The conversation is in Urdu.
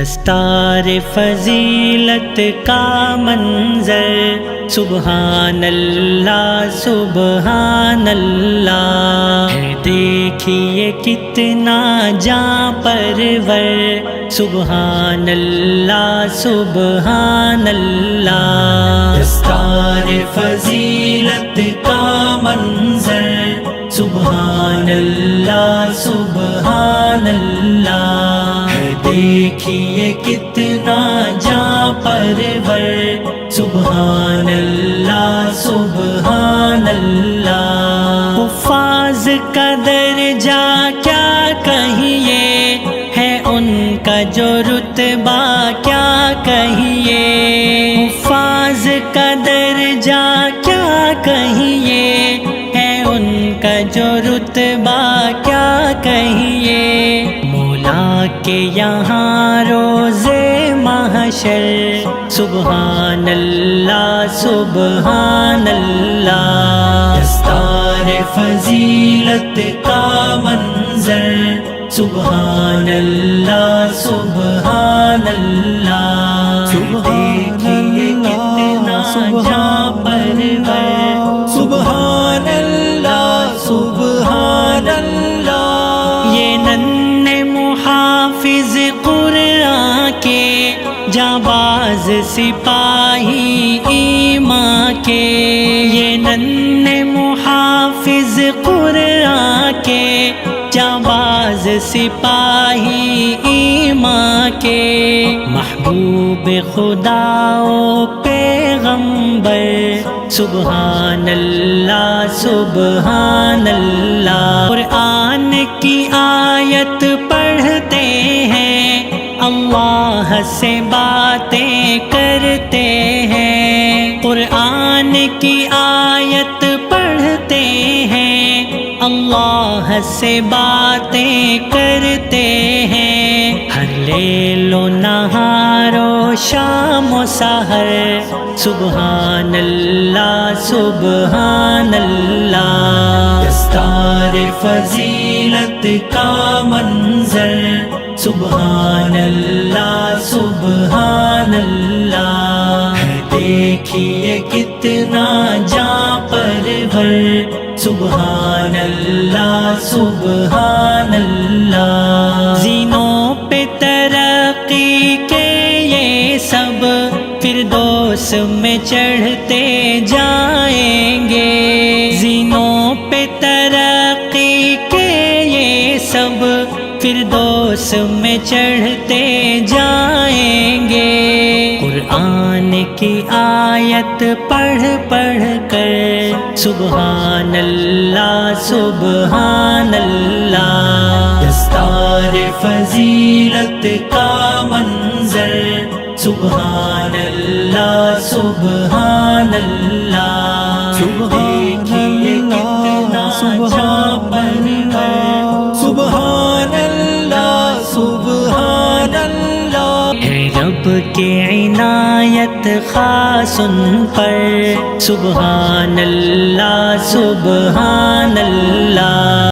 دستار فضیلت کا منظر سبحان اللہ سبحان اللہ ہے، دیکھیے کتنا جاں پرور سبحان اللہ سبحان اللہ۔ دستار فضیلت کا منظر سبحان اللہ سبحان اللہ ہے، دیکھیے کتنا جاں پرور سبحان اللہ سبحان اللہ۔ حفاظ کا درجہ کیا کہیے ہے ان کا جو رتبہ کیا کہیے، حفاظ کا درجہ کیا کہیے ہے ان کا جو رتبہ کیا کہیے، مولا کے یہاں روزے محشر سبحان اللہ سبحان اللہ۔ دستار فضیلت کا منظر سبحان اللہ سبحان اللہ، دیکھیے کتنا جاں پرور سبحان اللہ سبحان اللہ۔ یہ ننھے محافظ قرآن کے جانباز سپاہی ایمان کے، یہ ننھے محافظ قرآن کے جانباز سپاہی ایمان کے، محبوب خدا و پیغمبر سبحان اللہ سبحان اللہ۔ قرآن کی آیت پڑھتے ہیں، اللہ سے باتیں کرتے ہیں، قرآن کی آیت پڑھتے ہیں، اللہ سے باتیں کرتے ہیں، ہر لیل و نہار و شام و سحر سبحان اللہ سبحان اللہ۔ دستار فضیلت کا منظر سبحان اللہ سبحان اللہ ہے، دیکھیے کتنا جاں پرور سبحان اللہ سبحان اللہ۔ زینوں پہ ترقی کے یہ سب فردوس میں چڑھتے جائیں گے، زینوں پہ ترقی کے یہ سب فردوس میں چڑھتے جائیں گے، قرآن کی آیت پڑھ پڑھ کر سبحان اللہ سبحان اللہ۔ دستار فضیلت کا منظر سبحان اللہ سبحان اللہ، دیکھیے کتنا جاں پرور سبحان اللہ سبحان اللہ ہے، رب کی عنایت خاص ان پر سبحان اللہ سبحان اللہ۔